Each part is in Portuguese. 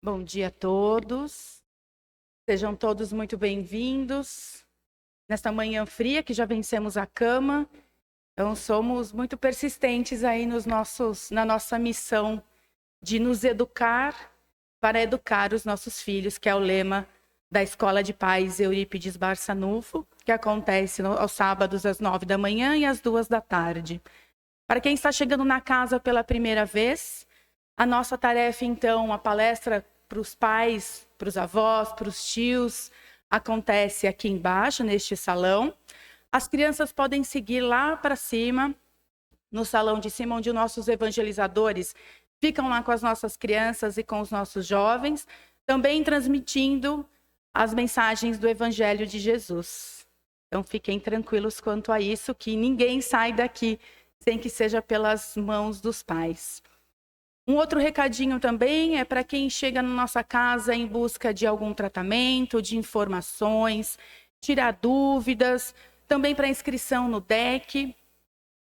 Bom dia a todos. Sejam todos muito bem-vindos. Nesta manhã fria que já vencemos a cama, então somos muito persistentes aí na nossa missão de nos educar para educar os nossos filhos, que é o lema da Escola de Pais Eurípides Barçanufo, que acontece aos sábados às 9 da manhã e às 2 da tarde. Para quem está chegando na casa pela primeira vez, a nossa tarefa, então, a palestra para os pais, para os avós, para os tios, acontece aqui embaixo, neste salão. As crianças podem seguir lá para cima, no salão de cima, onde nossos evangelizadores ficam lá com as nossas crianças e com os nossos jovens, também transmitindo as mensagens do Evangelho de Jesus. Então, fiquem tranquilos quanto a isso, que ninguém sai daqui sem que seja pelas mãos dos pais. Um outro recadinho também é para quem chega na nossa casa em busca de algum tratamento, de informações, tirar dúvidas, também para inscrição no DEC.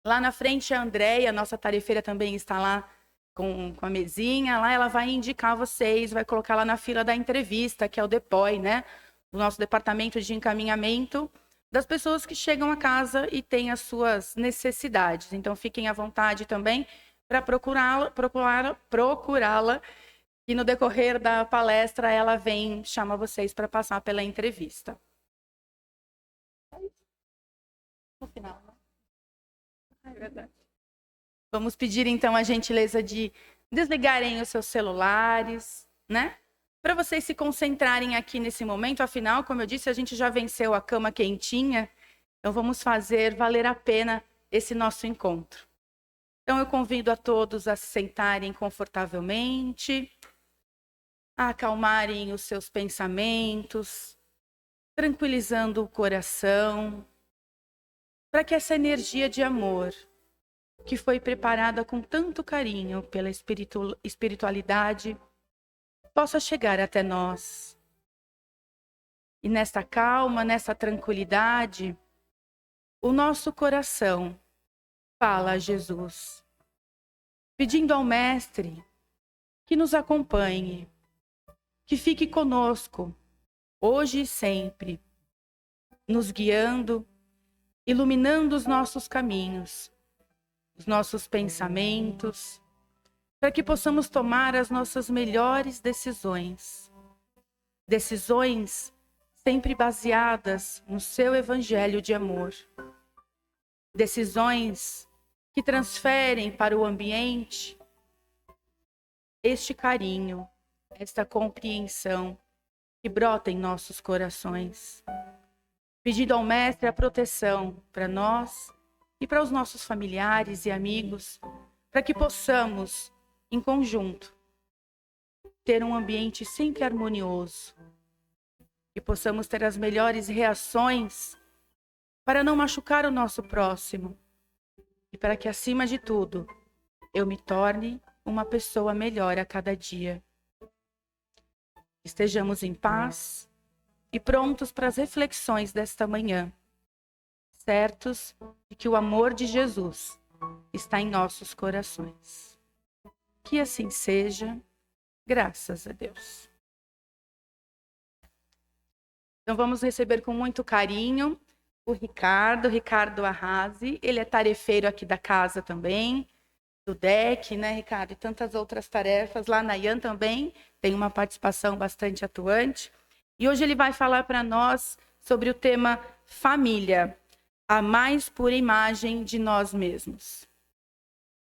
Lá na frente a Andréia, nossa tarefeira, também está lá com a mesinha. Lá ela vai indicar vocês, vai colocar lá na fila da entrevista, que é o DEPOI, né? O nosso departamento de encaminhamento das pessoas que chegam a casa e têm as suas necessidades. Então fiquem à vontade também para procurá-la, e no decorrer da palestra ela chama vocês para passar pela entrevista. No final, né? É verdade. Vamos pedir então a gentileza de desligarem os seus celulares, né? Para vocês se concentrarem aqui nesse momento. Afinal, como eu disse, a gente já venceu a cama quentinha, então vamos fazer valer a pena esse nosso encontro. Então, eu convido a todos a se sentarem confortavelmente, a acalmarem os seus pensamentos, tranquilizando o coração, para que essa energia de amor, que foi preparada com tanto carinho pela espiritualidade, possa chegar até nós. E nesta calma, nessa tranquilidade, o nosso coração fala a Jesus, pedindo ao Mestre que nos acompanhe, que fique conosco, hoje e sempre, nos guiando, iluminando os nossos caminhos, os nossos pensamentos, para que possamos tomar as nossas melhores decisões. Decisões sempre baseadas no seu Evangelho de amor. Decisões que transferem para o ambiente este carinho, esta compreensão que brota em nossos corações. Pedindo ao Mestre a proteção para nós e para os nossos familiares e amigos, para que possamos, em conjunto, ter um ambiente sempre harmonioso, que possamos ter as melhores reações para não machucar o nosso próximo e para que, acima de tudo, eu me torne uma pessoa melhor a cada dia. Estejamos em paz e prontos para as reflexões desta manhã, certos de que o amor de Jesus está em nossos corações. Que assim seja, graças a Deus. Então vamos receber com muito carinho o Ricardo Arrasi. Ele é tarefeiro aqui da casa também, do DEC, né, Ricardo? E tantas outras tarefas. Lá na IAN também tem uma participação bastante atuante. E hoje ele vai falar para nós sobre o tema família, a mais pura imagem de nós mesmos.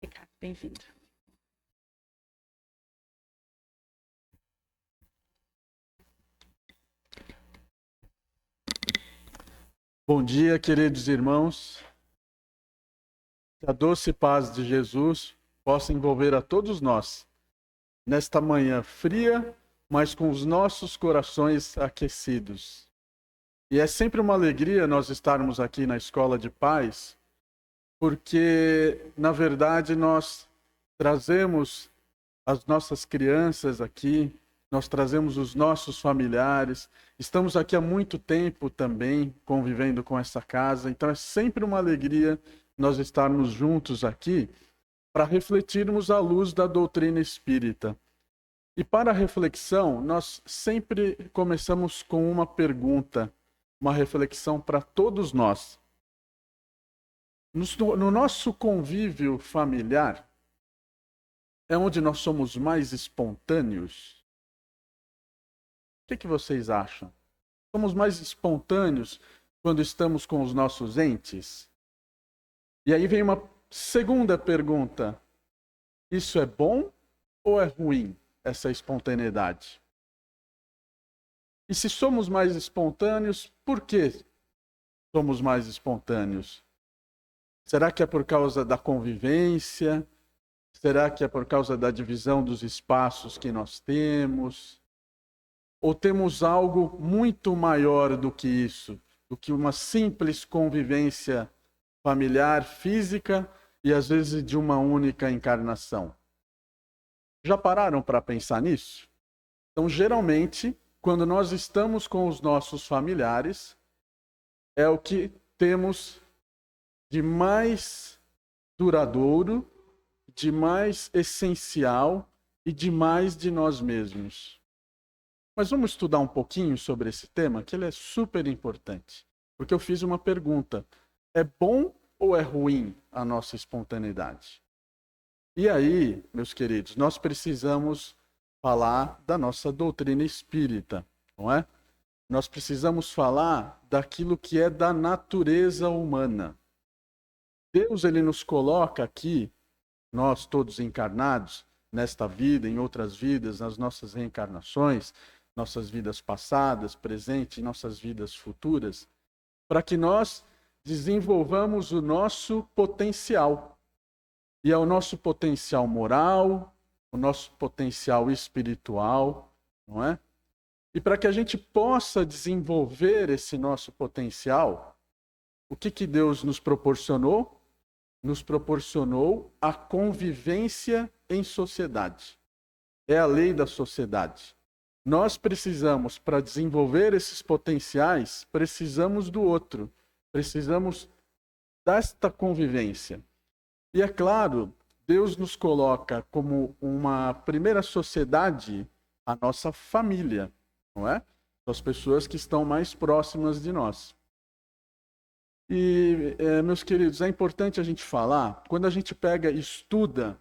Ricardo, bem-vindo. Bom dia, queridos irmãos. Que a doce paz de Jesus possa envolver a todos nós, nesta manhã fria, mas com os nossos corações aquecidos. E é sempre uma alegria nós estarmos aqui na Escola de Pais, porque, na verdade, nós trazemos as nossas crianças aqui, nós trazemos os nossos familiares, estamos aqui há muito tempo também convivendo com essa casa, então é sempre uma alegria nós estarmos juntos aqui para refletirmos à luz da doutrina espírita. E para a reflexão, nós sempre começamos com uma pergunta, uma reflexão para todos nós. No nosso convívio familiar, é onde nós somos mais espontâneos? O que vocês acham? Somos mais espontâneos quando estamos com os nossos entes? E aí vem uma segunda pergunta. Isso é bom ou é ruim, essa espontaneidade? E se somos mais espontâneos, por que somos mais espontâneos? Será que é por causa da convivência? Será que é por causa da divisão dos espaços que nós temos? Ou temos algo muito maior do que isso? Do que uma simples convivência familiar, física e às vezes de uma única encarnação? Já pararam para pensar nisso? Então, geralmente, quando nós estamos com os nossos familiares, é o que temos de mais duradouro, de mais essencial e de mais de nós mesmos. Mas vamos estudar um pouquinho sobre esse tema, que ele é super importante. Porque eu fiz uma pergunta: é bom ou é ruim a nossa espontaneidade? E aí, meus queridos, nós precisamos falar da nossa doutrina espírita, não é? Nós precisamos falar daquilo que é da natureza humana. Deus, ele nos coloca aqui, nós todos encarnados, nesta vida, em outras vidas, nas nossas reencarnações, nossas vidas passadas, presentes, nossas vidas futuras, para que nós desenvolvamos o nosso potencial. E é o nosso potencial moral, o nosso potencial espiritual, não é? E para que a gente possa desenvolver esse nosso potencial, o que Deus nos proporcionou? Nos proporcionou a convivência em sociedade. É a lei da sociedade. Nós precisamos, para desenvolver esses potenciais, precisamos do outro. Precisamos desta convivência. E é claro, Deus nos coloca como uma primeira sociedade a nossa família, não é? As pessoas que estão mais próximas de nós. E, meus queridos, é importante a gente falar, quando a gente pega e estuda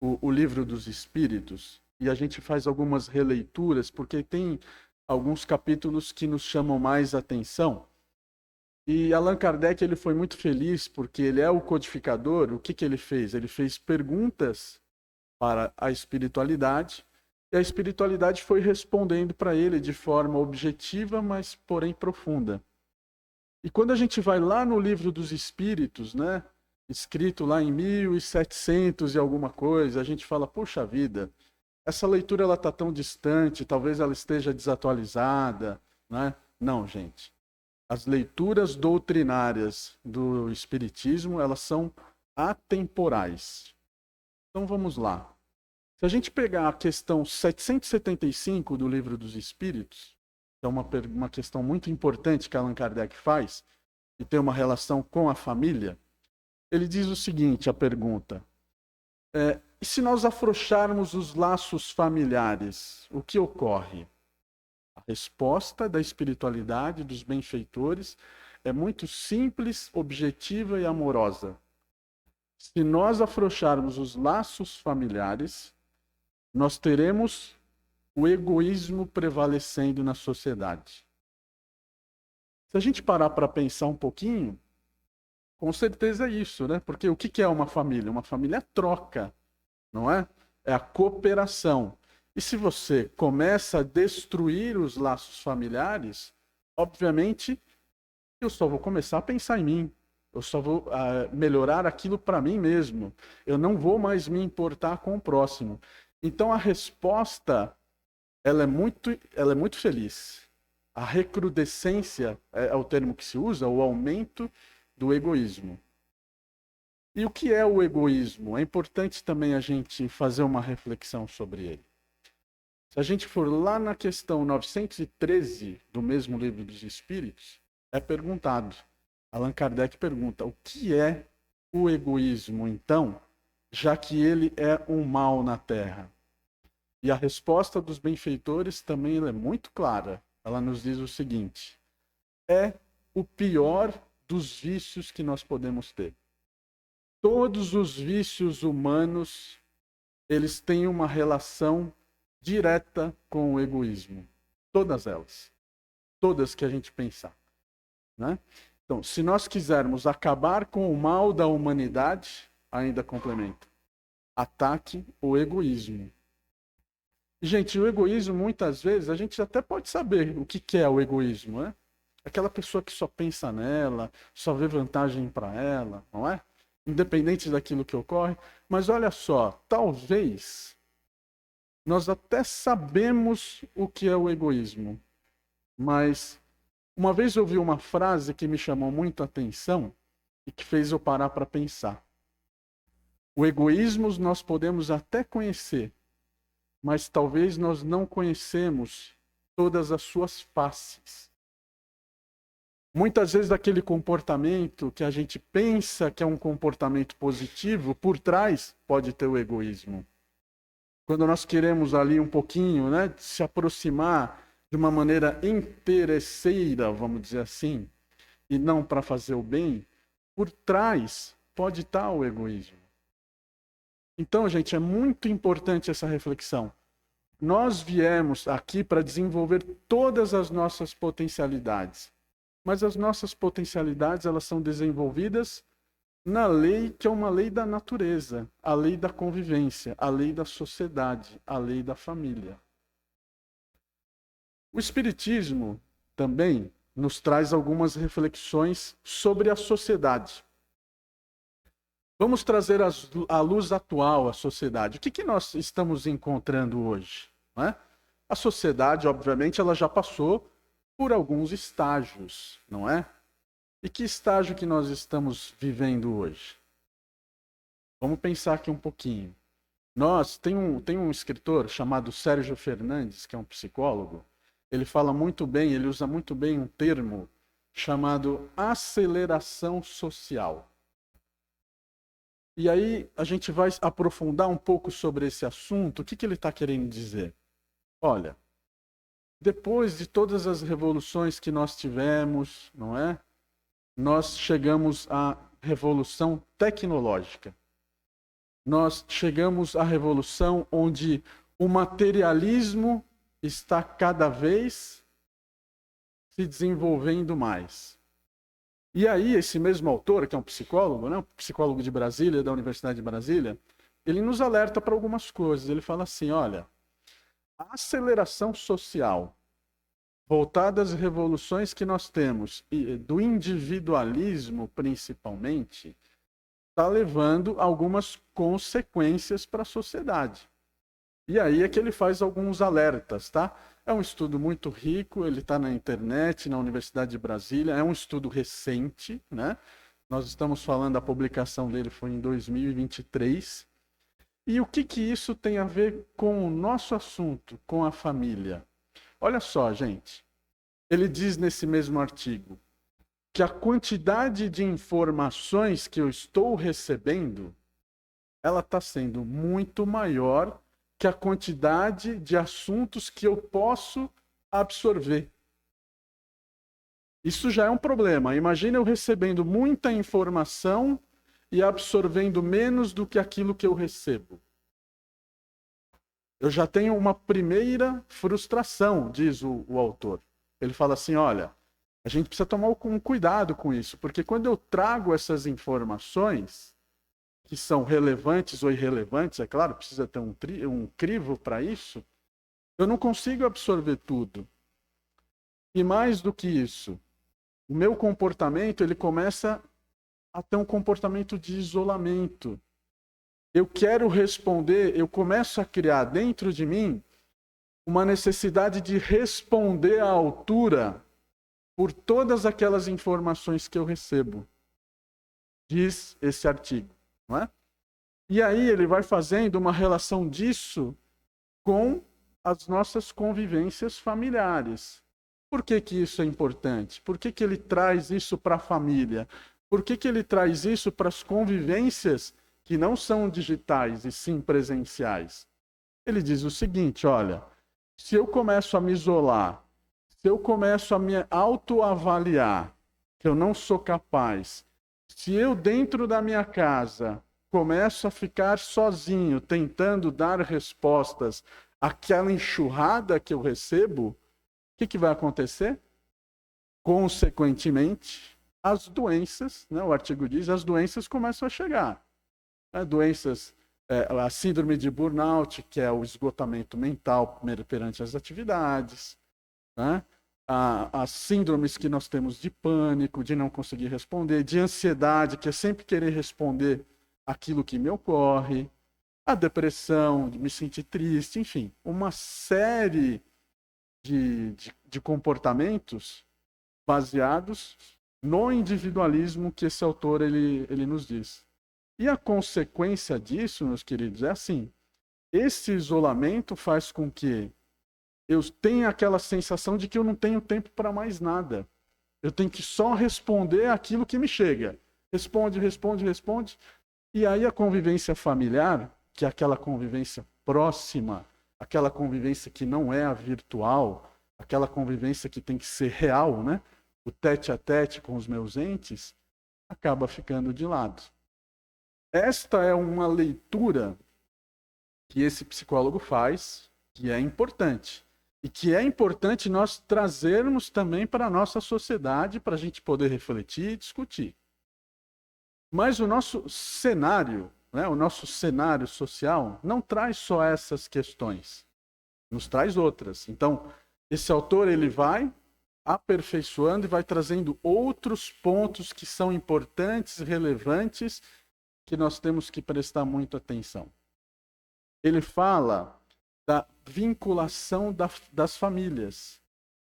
o livro dos Espíritos, e a gente faz algumas releituras, porque tem alguns capítulos que nos chamam mais atenção. E Allan Kardec, ele foi muito feliz, porque ele é o codificador. O que ele fez? Ele fez perguntas para a espiritualidade, e a espiritualidade foi respondendo para ele de forma objetiva, mas porém profunda. E quando a gente vai lá no Livro dos Espíritos, né, escrito lá em 1700 e alguma coisa, a gente fala, poxa vida, essa leitura ela está tão distante, talvez ela esteja desatualizada, né? Não, gente. As leituras doutrinárias do Espiritismo, elas são atemporais. Então vamos lá. Se a gente pegar a questão 775 do Livro dos Espíritos, é uma questão muito importante que Allan Kardec faz, e tem uma relação com a família, ele diz o seguinte, a pergunta, e se nós afrouxarmos os laços familiares, o que ocorre? A resposta da espiritualidade, dos benfeitores, é muito simples, objetiva e amorosa. Se nós afrouxarmos os laços familiares, nós teremos o egoísmo prevalecendo na sociedade. Se a gente parar para pensar um pouquinho, com certeza é isso, né? Porque o que é uma família? Uma família é troca, não é? É a cooperação. E se você começa a destruir os laços familiares, obviamente, eu só vou começar a pensar em mim. Eu só vou melhorar aquilo para mim mesmo. Eu não vou mais me importar com o próximo. Então a resposta ela é muito feliz. A recrudescência é o termo que se usa, o aumento do egoísmo. E o que é o egoísmo? É importante também a gente fazer uma reflexão sobre ele. Se a gente for lá na questão 913 do mesmo Livro dos Espíritos, é perguntado, Allan Kardec pergunta, o que é o egoísmo, então, já que ele é um mal na Terra? E a resposta dos benfeitores também é muito clara. Ela nos diz o seguinte: é o pior dos vícios que nós podemos ter. Todos os vícios humanos, eles têm uma relação direta com o egoísmo. Todas elas. Todas que a gente pensar. Né? Então, se nós quisermos acabar com o mal da humanidade, ainda complementa, ataque o egoísmo. Gente, o egoísmo, muitas vezes, a gente até pode saber o que é o egoísmo, né? Aquela pessoa que só pensa nela, só vê vantagem para ela, não é? Independente daquilo que ocorre. Mas olha só, talvez nós até sabemos o que é o egoísmo, mas uma vez eu ouvi uma frase que me chamou muito a atenção e que fez eu parar para pensar. O egoísmo nós podemos até conhecer, mas talvez nós não conhecemos todas as suas faces. Muitas vezes aquele comportamento que a gente pensa que é um comportamento positivo, por trás pode ter o egoísmo. Quando nós queremos ali um pouquinho, né, se aproximar de uma maneira interesseira, vamos dizer assim, e não para fazer o bem, por trás pode estar o egoísmo. Então, gente, é muito importante essa reflexão. Nós viemos aqui para desenvolver todas as nossas potencialidades. Mas as nossas potencialidades, elas são desenvolvidas na lei que é uma lei da natureza, a lei da convivência, a lei da sociedade, a lei da família. O Espiritismo também nos traz algumas reflexões sobre a sociedade. Vamos trazer à luz atual a sociedade. O que nós estamos encontrando hoje? Não é? A sociedade, obviamente, ela já passou por alguns estágios, não é? E que estágio que nós estamos vivendo hoje? Vamos pensar aqui um pouquinho. Tem um escritor chamado Sérgio Fernandes, que é um psicólogo. Ele fala muito bem, ele usa muito bem um termo chamado aceleração social. E aí a gente vai aprofundar um pouco sobre esse assunto. O que ele está querendo dizer? Olha, depois de todas as revoluções que nós tivemos, não é? Nós chegamos à revolução tecnológica. Nós chegamos à revolução onde o materialismo está cada vez se desenvolvendo mais. E aí, esse mesmo autor, que é um psicólogo, né? Um psicólogo de Brasília, da Universidade de Brasília, ele nos alerta para algumas coisas. Ele fala assim, olha, a aceleração social voltada às revoluções que nós temos, e do individualismo principalmente, está levando algumas consequências para a sociedade. E aí é que ele faz alguns alertas, tá? É um estudo muito rico, ele está na internet, na Universidade de Brasília, é um estudo recente, né? Nós estamos falando, a publicação dele foi em 2023. E o que isso tem a ver com o nosso assunto, com a família? Olha só, gente. Ele diz nesse mesmo artigo que a quantidade de informações que eu estou recebendo, ela está sendo muito maior que a quantidade de assuntos que eu posso absorver. Isso já é um problema. Imagina eu recebendo muita informação e absorvendo menos do que aquilo que eu recebo. Eu já tenho uma primeira frustração, diz o autor. Ele fala assim, olha, a gente precisa tomar um cuidado com isso, porque quando eu trago essas informações, que são relevantes ou irrelevantes, é claro, precisa ter um crivo para isso, eu não consigo absorver tudo. E mais do que isso, o meu comportamento, ele começa a ter um comportamento de isolamento. Eu quero responder, eu começo a criar dentro de mim uma necessidade de responder à altura por todas aquelas informações que eu recebo. Diz esse artigo, não é? E aí ele vai fazendo uma relação disso com as nossas convivências familiares. Por que isso é importante? Por que ele traz isso para a família? Por que ele traz isso para as convivências que não são digitais e sim presenciais? Ele diz o seguinte, olha, se eu começo a me isolar, se eu começo a me autoavaliar, que eu não sou capaz, se eu dentro da minha casa começo a ficar sozinho, tentando dar respostas àquela enxurrada que eu recebo, o que vai acontecer? Consequentemente, as doenças, né, o artigo diz, as doenças começam a chegar. Doenças, a síndrome de burnout, que é o esgotamento mental perante as atividades, né? As síndromes que nós temos de pânico, de não conseguir responder, de ansiedade, que é sempre querer responder aquilo que me ocorre, a depressão, de me sentir triste, enfim, uma série de comportamentos baseados no individualismo que esse autor ele nos diz. E a consequência disso, meus queridos, é assim: esse isolamento faz com que eu tenha aquela sensação de que eu não tenho tempo para mais nada. Eu tenho que só responder aquilo que me chega. Responde, responde, responde. E aí a convivência familiar, que é aquela convivência próxima, aquela convivência que não é a virtual, aquela convivência que tem que ser real, né? O tete a tete com os meus entes, acaba ficando de lado. Esta é uma leitura que esse psicólogo faz, que é importante. E que é importante nós trazermos também para a nossa sociedade, para a gente poder refletir e discutir. Mas o nosso cenário, né, o nosso cenário social, não traz só essas questões, nos traz outras. Então, esse autor ele vai aperfeiçoando e vai trazendo outros pontos que são importantes, relevantes, que nós temos que prestar muita atenção. Ele fala da vinculação das famílias.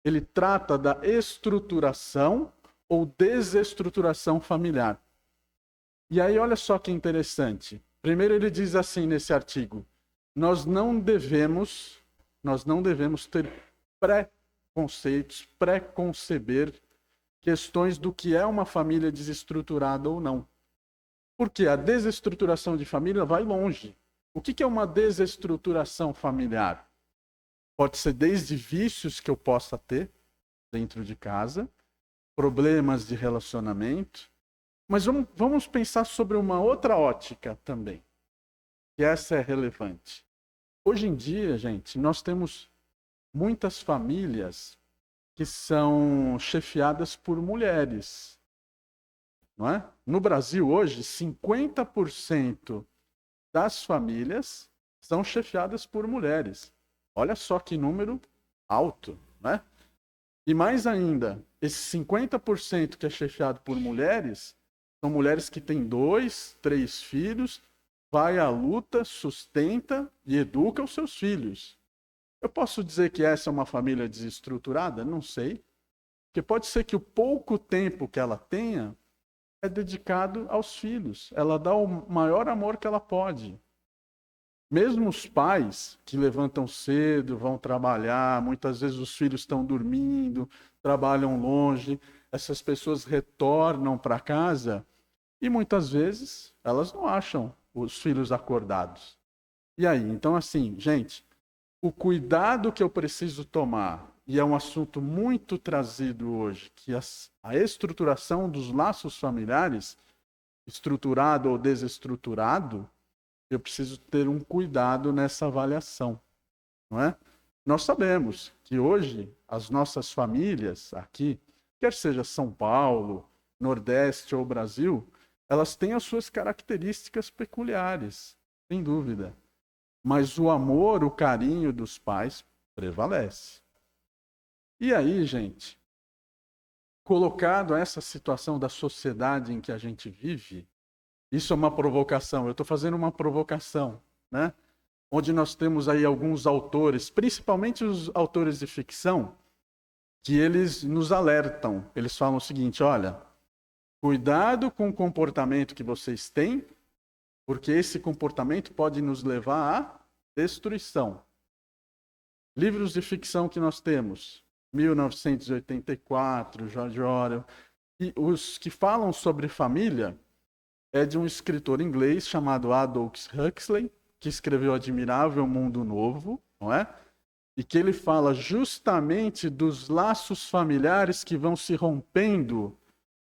Ele trata da estruturação ou desestruturação familiar. E aí, olha só que interessante. Primeiro ele diz assim nesse artigo: nós não devemos ter pré-conceitos, pré-conceber questões do que é uma família desestruturada ou não. Porque a desestruturação de família vai longe. O que é uma desestruturação familiar? Pode ser desde vícios que eu possa ter dentro de casa, problemas de relacionamento, mas vamos pensar sobre uma outra ótica também, que essa é relevante. Hoje em dia, gente, nós temos muitas famílias que são chefiadas por mulheres. Não é? No Brasil, hoje, 50% das famílias são chefiadas por mulheres. Olha só que número alto, né? E mais ainda, esse 50% que é chefiado por mulheres, são mulheres que têm 2, 3 filhos, vai à luta, sustenta e educa os seus filhos. Eu posso dizer que essa é uma família desestruturada? Não sei. Porque pode ser que o pouco tempo que ela tenha é dedicado aos filhos. Ela dá o maior amor que ela pode. Mesmo os pais que levantam cedo, vão trabalhar, muitas vezes os filhos estão dormindo, trabalham longe, essas pessoas retornam para casa e muitas vezes elas não acham os filhos acordados. E aí? Então, assim, gente, o cuidado que eu preciso tomar, e é um assunto muito trazido hoje, que a estruturação dos laços familiares, estruturado ou desestruturado, eu preciso ter um cuidado nessa avaliação, não é? Nós sabemos que hoje as nossas famílias aqui, quer seja São Paulo, Nordeste ou Brasil, elas têm as suas características peculiares, sem dúvida. Mas o amor, o carinho dos pais prevalece. E aí, gente, colocado essa situação da sociedade em que a gente vive, isso é uma provocação, eu estou fazendo uma provocação, né? Onde nós temos aí alguns autores, principalmente os autores de ficção, que eles nos alertam. Eles falam o seguinte: olha, cuidado com o comportamento que vocês têm, porque esse comportamento pode nos levar à destruição. Livros de ficção que nós temos, 1984, George Orwell, e os que falam sobre família é de um escritor inglês chamado Aldous Huxley, que escreveu Admirável Mundo Novo, não é? E que ele fala justamente dos laços familiares que vão se rompendo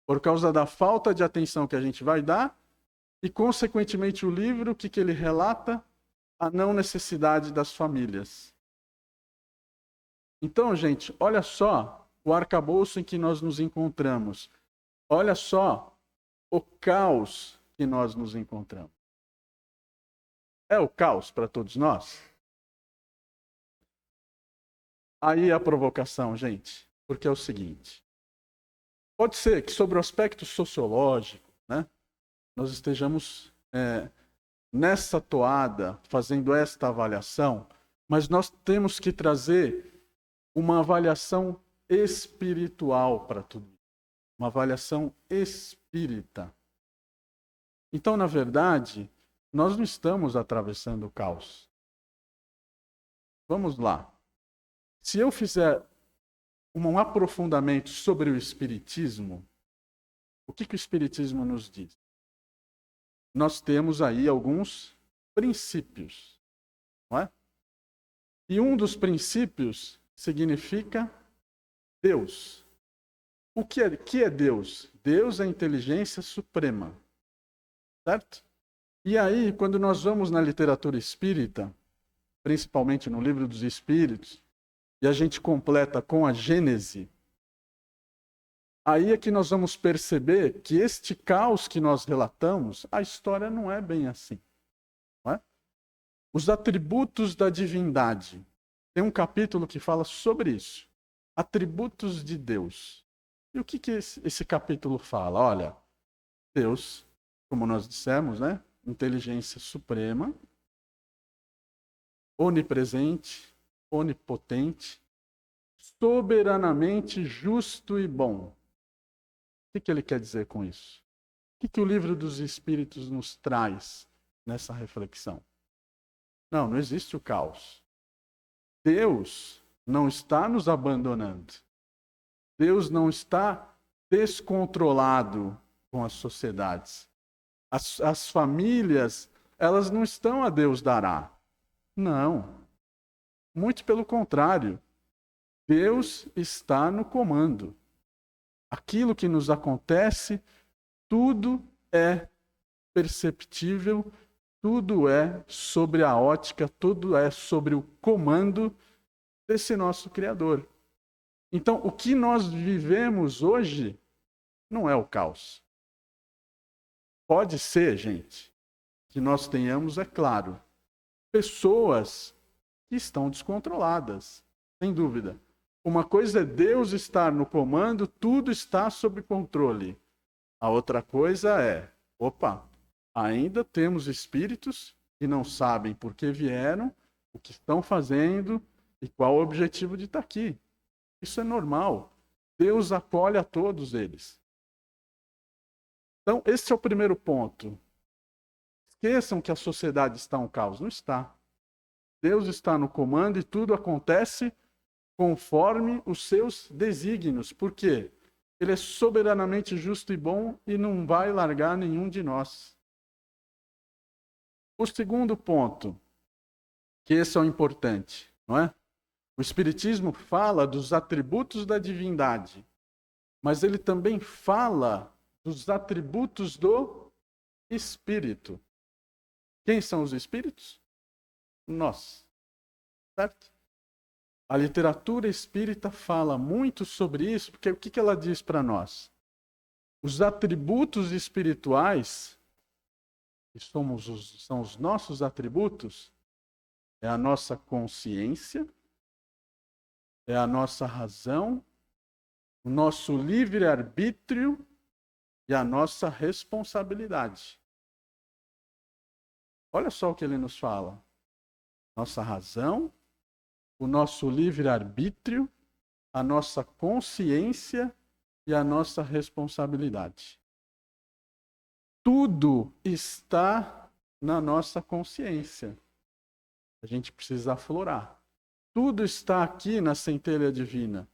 por causa da falta de atenção que a gente vai dar e, consequentemente, o livro, o que ele relata? A não necessidade das famílias. Então, gente, olha só o arcabouço em que nós nos encontramos. Olha só o caos que nós nos encontramos. É o caos para todos nós? Aí a provocação, gente, porque é o seguinte. Pode ser que sobre o aspecto sociológico, né, nós estejamos nessa toada, fazendo esta avaliação, mas nós temos que trazer uma avaliação espiritual para tudo isso. Uma avaliação espírita. Então, na verdade, nós não estamos atravessando o caos. Vamos lá. Se eu fizer um aprofundamento sobre o Espiritismo, o que o Espiritismo nos diz? Nós temos aí alguns princípios, não é? E um dos princípios significa Deus. O que é Deus? Deus é a inteligência suprema, certo? E aí, quando nós vamos na literatura espírita, principalmente no Livro dos Espíritos, e a gente completa com a Gênese, aí é que nós vamos perceber que este caos que nós relatamos, a história não é bem assim. Não é? Os atributos da divindade. Tem um capítulo que fala sobre isso. Atributos de Deus. E o que esse capítulo fala? Olha, Deus, como nós dissemos, né? Inteligência suprema, onipresente, onipotente, soberanamente justo e bom. O que ele quer dizer com isso? O que o Livro dos Espíritos nos traz nessa reflexão? Não existe o caos. Deus não está nos abandonando. Deus não está descontrolado com as sociedades. As famílias, elas não estão a Deus dará. Não. Muito pelo contrário. Deus está no comando. Aquilo que nos acontece, tudo é perceptível, tudo é sobre a ótica, tudo é sobre o comando desse nosso Criador. Então, o que nós vivemos hoje não é o caos. Pode ser, gente, que nós tenhamos, é claro, pessoas que estão descontroladas, sem dúvida. Uma coisa é Deus estar no comando, tudo está sob controle. A outra coisa é, ainda temos espíritos que não sabem por que vieram, o que estão fazendo e qual o objetivo de estar aqui. Isso é normal. Deus acolhe a todos eles. Então, esse é o primeiro ponto. Esqueçam que a sociedade está um caos. Não está. Deus está no comando e tudo acontece conforme os seus desígnios. Por quê? Ele é soberanamente justo e bom e não vai largar nenhum de nós. O segundo ponto, que esse é o importante, não é? O Espiritismo fala dos atributos da divindade, mas ele também fala dos atributos do Espírito. Quem são os Espíritos? Nós. Certo? A literatura espírita fala muito sobre isso, porque o que ela diz para nós? Os atributos espirituais, que são os nossos atributos, é a nossa consciência, é a nossa razão, o nosso livre-arbítrio e a nossa responsabilidade. Olha só o que ele nos fala. Nossa razão, o nosso livre-arbítrio, a nossa consciência e a nossa responsabilidade. Tudo está na nossa consciência. A gente precisa aflorar. Tudo está aqui na centelha divina.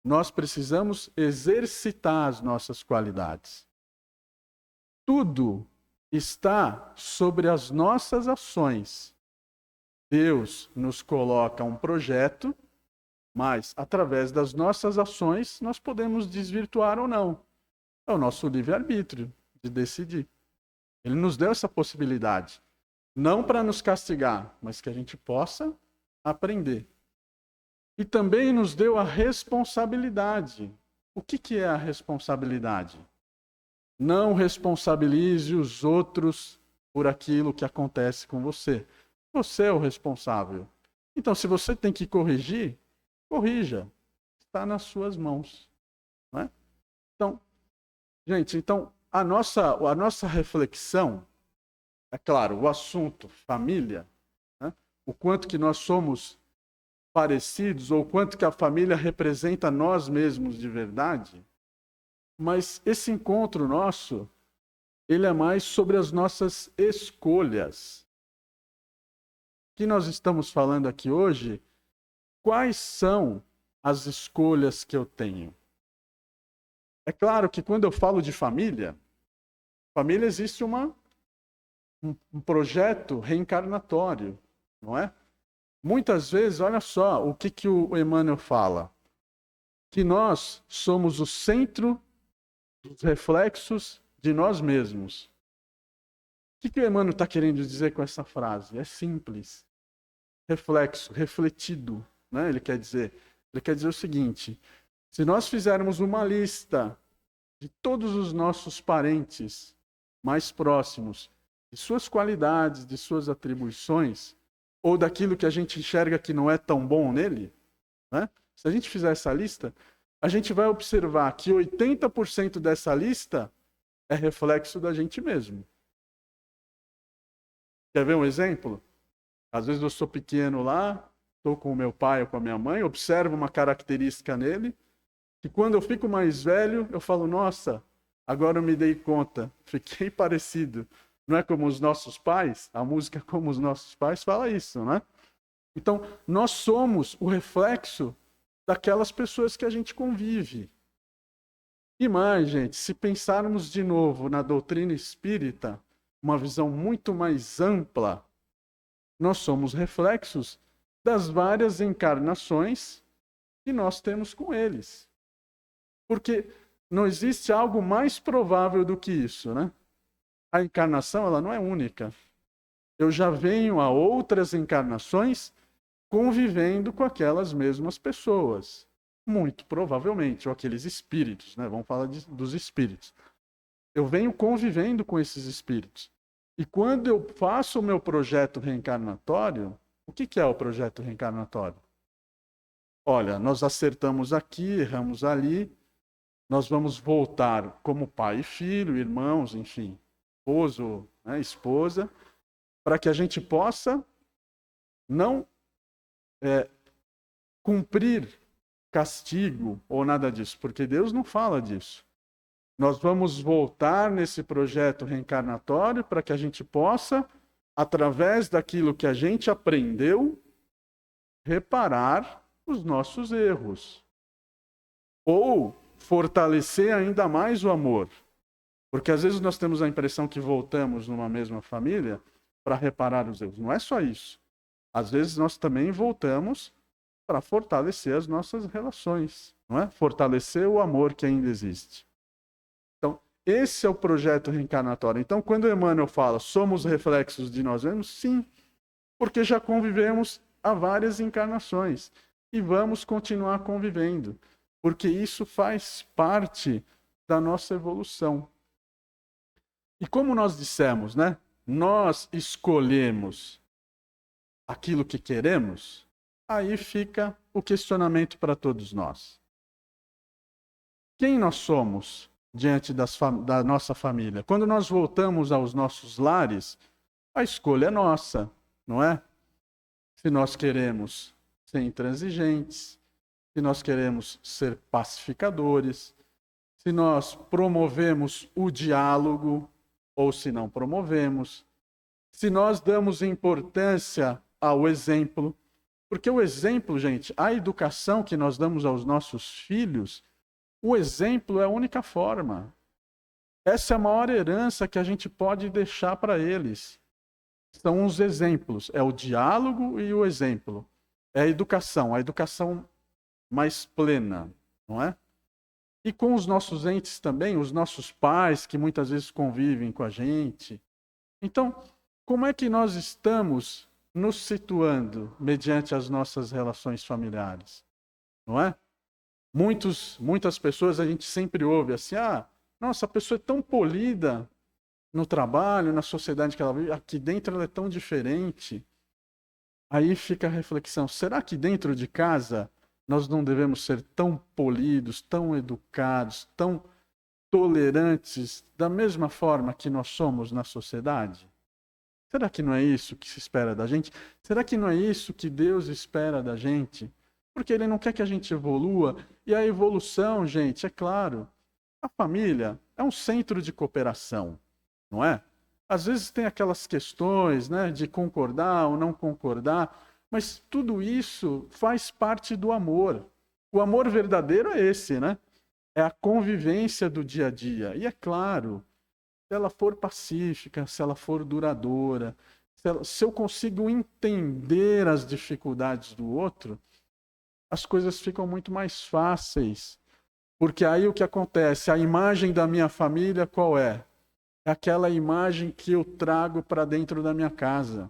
Nós precisamos exercitar as nossas qualidades. Tudo está sobre as nossas ações. Deus nos coloca um projeto, mas através das nossas ações nós podemos desvirtuar ou não. É o nosso livre-arbítrio de decidir. Ele nos deu essa possibilidade. Não para nos castigar, mas que a gente possa aprender. E também nos deu a responsabilidade. O que é a responsabilidade? Não responsabilize os outros por aquilo que acontece com você. Você é o responsável. Então, se você tem que corrigir, corrija. Está nas suas mãos. Não é? Então, gente, a nossa reflexão, é claro, o assunto família, né? O quanto que nós somos parecidos, ou o quanto que a família representa nós mesmos de verdade, mas esse encontro nosso, ele é mais sobre as nossas escolhas. O que nós estamos falando aqui hoje, quais são as escolhas que eu tenho? É claro que quando eu falo de família existe um projeto reencarnatório, não é? Muitas vezes, olha só o que o Emmanuel fala, que nós somos o centro dos reflexos de nós mesmos. O que o Emmanuel está querendo dizer com essa frase? É simples. Reflexo, refletido, né? Ele quer dizer o seguinte: se nós fizermos uma lista de todos os nossos parentes mais próximos, de suas qualidades, de suas atribuições, ou daquilo que a gente enxerga que não é tão bom nele, né? Se a gente fizer essa lista, a gente vai observar que 80% dessa lista é reflexo da gente mesmo. Quer ver um exemplo? Às vezes eu sou pequeno lá, estou com o meu pai ou com a minha mãe, observo uma característica nele, que quando eu fico mais velho, eu falo, nossa, agora eu me dei conta, fiquei parecido. Não é como os nossos pais? A música Como os Nossos Pais fala isso, né? Então, nós somos o reflexo daquelas pessoas que a gente convive. E mais, gente, se pensarmos de novo na doutrina espírita, uma visão muito mais ampla, nós somos reflexos das várias encarnações que nós temos com eles. Porque não existe algo mais provável do que isso, né? A encarnação, ela não é única. Eu já venho a outras encarnações convivendo com aquelas mesmas pessoas. Muito provavelmente, ou aqueles espíritos, né? Vamos falar dos espíritos. Eu venho convivendo com esses espíritos. E quando eu faço o meu projeto reencarnatório, o que é o projeto reencarnatório? Olha, nós acertamos aqui, erramos ali, nós vamos voltar como pai e filho, irmãos, enfim, esposo, né, esposa, para que a gente possa não cumprir castigo ou nada disso, porque Deus não fala disso. Nós vamos voltar nesse projeto reencarnatório para que a gente possa, através daquilo que a gente aprendeu, reparar os nossos erros. Ou fortalecer ainda mais o amor. Porque às vezes nós temos a impressão que voltamos numa mesma família para reparar os erros. Não é só isso. Às vezes nós também voltamos para fortalecer as nossas relações, não é? Fortalecer o amor que ainda existe. Então, esse é o projeto reencarnatório. Então, quando Emmanuel fala, somos reflexos de nós mesmos, sim, porque já convivemos há várias encarnações e vamos continuar convivendo, porque isso faz parte da nossa evolução. E como nós dissemos, né? Nós escolhemos aquilo que queremos, aí fica o questionamento para todos nós. Quem nós somos diante da nossa família? Quando nós voltamos aos nossos lares, a escolha é nossa, não é? Se nós queremos ser intransigentes, se nós queremos ser pacificadores, se nós promovemos o diálogo ou se não promovemos, se nós damos importância ao exemplo, porque o exemplo, gente, a educação que nós damos aos nossos filhos, o exemplo é a única forma. Essa é a maior herança que a gente pode deixar para eles. são os exemplos, é o diálogo e o exemplo. É a educação mais plena, não é? E com os nossos entes também, os nossos pais, que muitas vezes convivem com a gente. Então, como é que nós estamos nos situando mediante as nossas relações familiares? Não é? Muitas pessoas a gente sempre ouve assim, nossa, a pessoa é tão polida no trabalho, na sociedade que ela vive, aqui dentro ela é tão diferente. Aí fica a reflexão, será que dentro de casa nós não devemos ser tão polidos, tão educados, tão tolerantes, da mesma forma que nós somos na sociedade? Será que não é isso que se espera da gente? Será que não é isso que Deus espera da gente? Porque Ele não quer que a gente evolua. E a evolução, gente, é claro, a família é um centro de cooperação, não é? Às vezes tem aquelas questões, né, de concordar ou não concordar, mas tudo isso faz parte do amor. O amor verdadeiro é esse, né? É a convivência do dia a dia. E é claro, se ela for pacífica, se ela for duradoura, se eu consigo entender as dificuldades do outro, as coisas ficam muito mais fáceis. Porque aí o que acontece? A imagem da minha família qual é? É aquela imagem que eu trago para dentro da minha casa.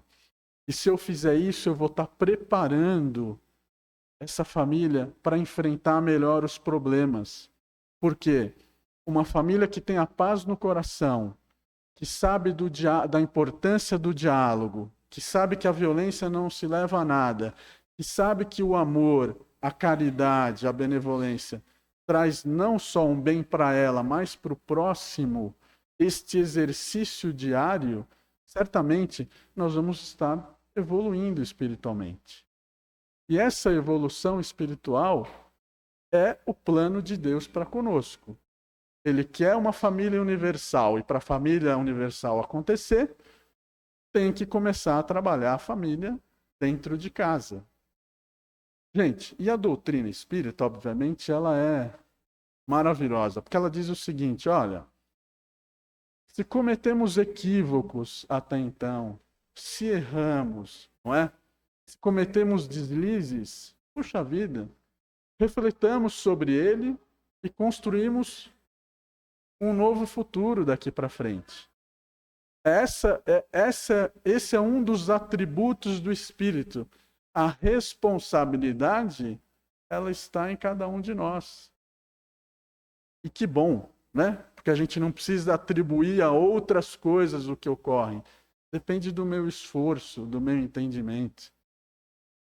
E se eu fizer isso, eu vou estar preparando essa família para enfrentar melhor os problemas. Por quê? Uma família que tem a paz no coração, que sabe da importância do diálogo, que sabe que a violência não se leva a nada, que sabe que o amor, a caridade, a benevolência traz não só um bem para ela, mas para o próximo, este exercício diário, certamente nós vamos estar evoluindo espiritualmente. E essa evolução espiritual é o plano de Deus para conosco. Ele quer uma família universal, e para a família universal acontecer, tem que começar a trabalhar a família dentro de casa. Gente, e a doutrina espírita, obviamente, ela é maravilhosa, porque ela diz o seguinte, olha, se cometemos equívocos até então, se erramos, não é? Se cometemos deslizes, puxa vida, refletamos sobre ele e construímos um novo futuro daqui para frente. Esse é um dos atributos do Espírito. A responsabilidade, ela está em cada um de nós. E que bom, né? Porque a gente não precisa atribuir a outras coisas o que ocorre. Depende do meu esforço, do meu entendimento.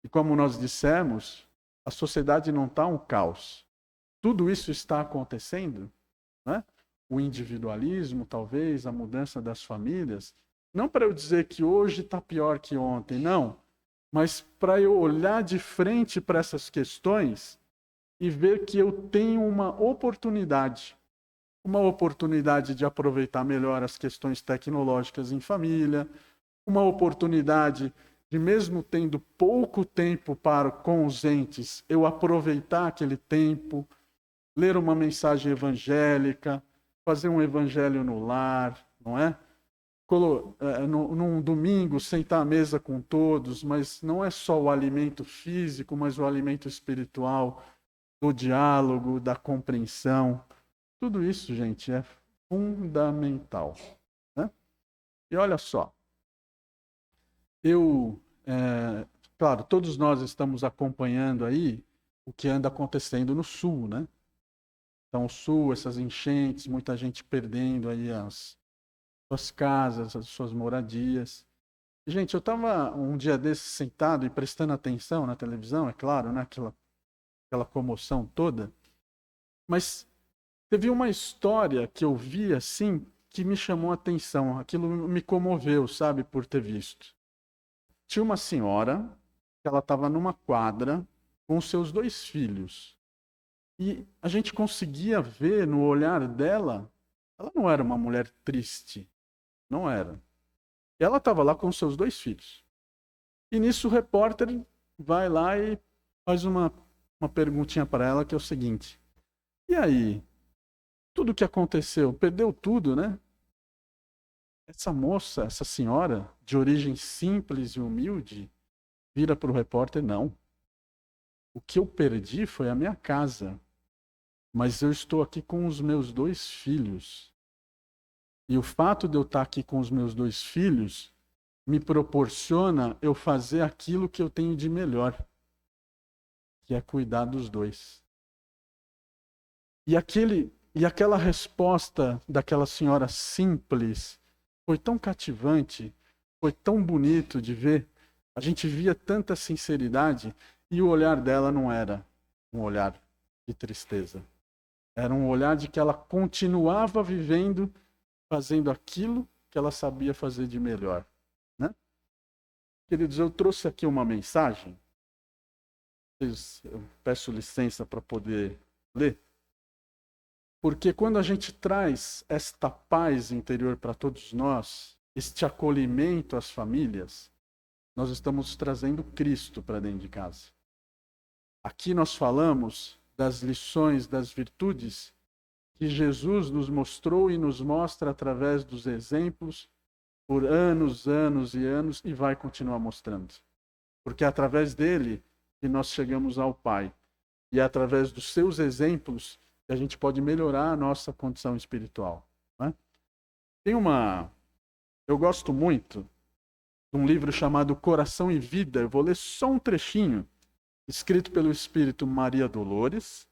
E como nós dissemos, a sociedade não está um caos. Tudo isso está acontecendo, né? O individualismo, talvez, a mudança das famílias. Não para eu dizer que hoje está pior que ontem, não. Mas para eu olhar de frente para essas questões e ver que eu tenho uma oportunidade de aproveitar melhor as questões tecnológicas em família, uma oportunidade de, mesmo tendo pouco tempo para com os entes, eu aproveitar aquele tempo, ler uma mensagem evangélica, fazer um evangelho no lar, não é? Num domingo, sentar à mesa com todos, mas não é só o alimento físico, mas o alimento espiritual, do diálogo, da compreensão. Tudo isso, gente, é fundamental, né? E olha só, claro, todos nós estamos acompanhando aí o que anda acontecendo no Sul, né? Então, o Sul, essas enchentes, muita gente perdendo aí as suas casas, as suas moradias. Gente, eu estava um dia desses sentado e prestando atenção na televisão, é claro, né? Aquela comoção toda. Mas teve uma história que eu vi assim que me chamou a atenção. Aquilo me comoveu, sabe, por ter visto. Tinha uma senhora que ela estava numa quadra com seus 2 filhos. E a gente conseguia ver no olhar dela, ela não era uma mulher triste, não era. E ela estava lá com seus 2 filhos. E nisso o repórter vai lá e faz uma perguntinha para ela, que é o seguinte: e aí? Tudo que aconteceu, perdeu tudo, né? Essa moça, essa senhora, de origem simples e humilde, vira para o repórter: não. O que eu perdi foi a minha casa, mas eu estou aqui com os meus 2 filhos. E o fato de eu estar aqui com os meus 2 filhos me proporciona eu fazer aquilo que eu tenho de melhor, que é cuidar dos 2. E aquela resposta daquela senhora simples foi tão cativante, foi tão bonito de ver. A gente via tanta sinceridade e o olhar dela não era um olhar de tristeza. Era um olhar de que ela continuava vivendo, fazendo aquilo que ela sabia fazer de melhor, né? Queridos, eu trouxe aqui uma mensagem. Eu peço licença para poder ler. Porque quando a gente traz esta paz interior para todos nós, este acolhimento às famílias, nós estamos trazendo Cristo para dentro de casa. Aqui nós falamos das lições, das virtudes que Jesus nos mostrou e nos mostra através dos exemplos por anos, anos e anos, e vai continuar mostrando. Porque é através dele que nós chegamos ao Pai. E é através dos seus exemplos que a gente pode melhorar a nossa condição espiritual, né? Eu gosto muito de um livro chamado Coração e Vida. Eu vou ler só um trechinho, escrito pelo Espírito Maria Dolores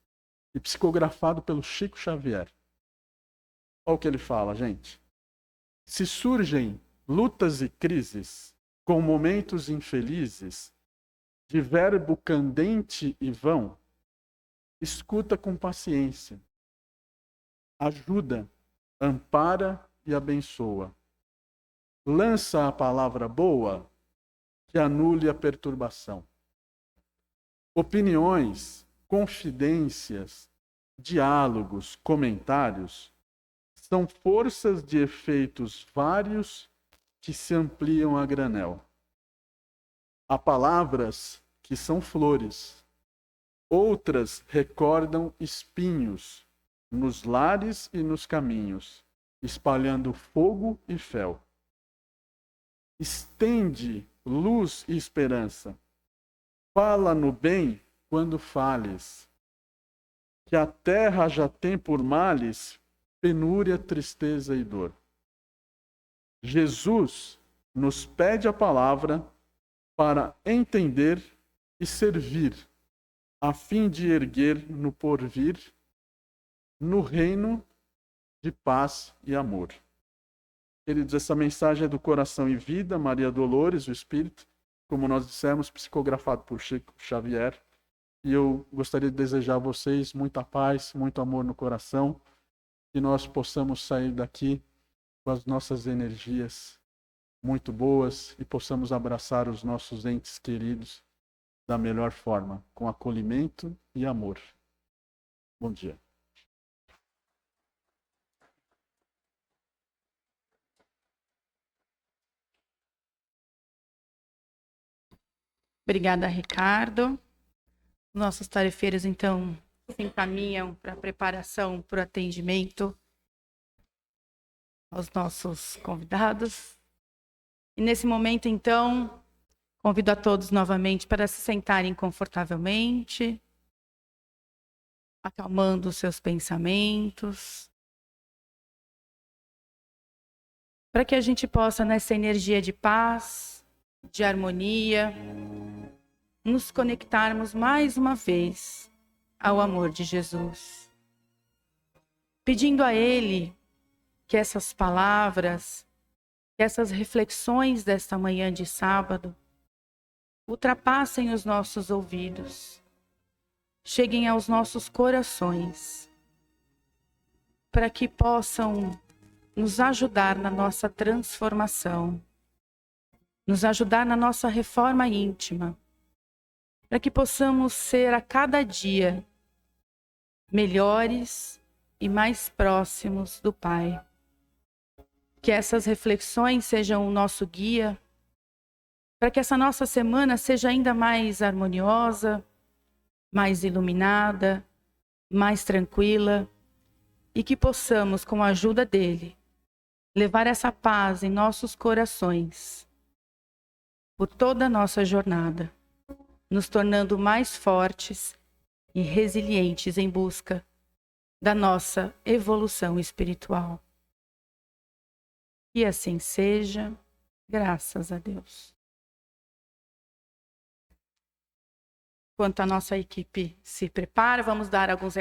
e psicografado pelo Chico Xavier. Olha o que ele fala, gente. Se surgem lutas e crises, com momentos infelizes, de verbo candente e vão, escuta com paciência, ajuda, ampara e abençoa. Lança a palavra boa que anule a perturbação. Opiniões, confidências, diálogos, comentários são forças de efeitos vários que se ampliam a granel. Há palavras que são flores, outras recordam espinhos nos lares e nos caminhos, espalhando fogo e fel. Estende luz e esperança. Fala no bem quando fales. Que a terra já tem por males penúria, tristeza e dor. Jesus nos pede a palavra para entender e servir, a fim de erguer no porvir, no reino de paz e amor. Queridos, essa mensagem é do Coração e Vida, Maria Dolores, o Espírito, como nós dissemos, psicografado por Chico Xavier. E eu gostaria de desejar a vocês muita paz, muito amor no coração, que nós possamos sair daqui com as nossas energias muito boas e possamos abraçar os nossos entes queridos da melhor forma, com acolhimento e amor. Bom dia. Obrigada, Ricardo. Nossos tarefeiros, então, se encaminham para a preparação para o atendimento aos nossos convidados. E nesse momento, então, convido a todos novamente para se sentarem confortavelmente, acalmando os seus pensamentos, para que a gente possa, nessa energia de paz, de harmonia, nos conectarmos mais uma vez ao amor de Jesus. Pedindo a Ele que essas palavras, que essas reflexões desta manhã de sábado ultrapassem os nossos ouvidos, cheguem aos nossos corações, para que possam nos ajudar na nossa transformação, nos ajudar na nossa reforma íntima, para que possamos ser a cada dia melhores e mais próximos do Pai. Que essas reflexões sejam o nosso guia, para que essa nossa semana seja ainda mais harmoniosa, mais iluminada, mais tranquila, e que possamos, com a ajuda dele, levar essa paz em nossos corações por toda a nossa jornada, nos tornando mais fortes e resilientes em busca da nossa evolução espiritual. Que assim seja, graças a Deus. Enquanto a nossa equipe se prepara, vamos dar alguns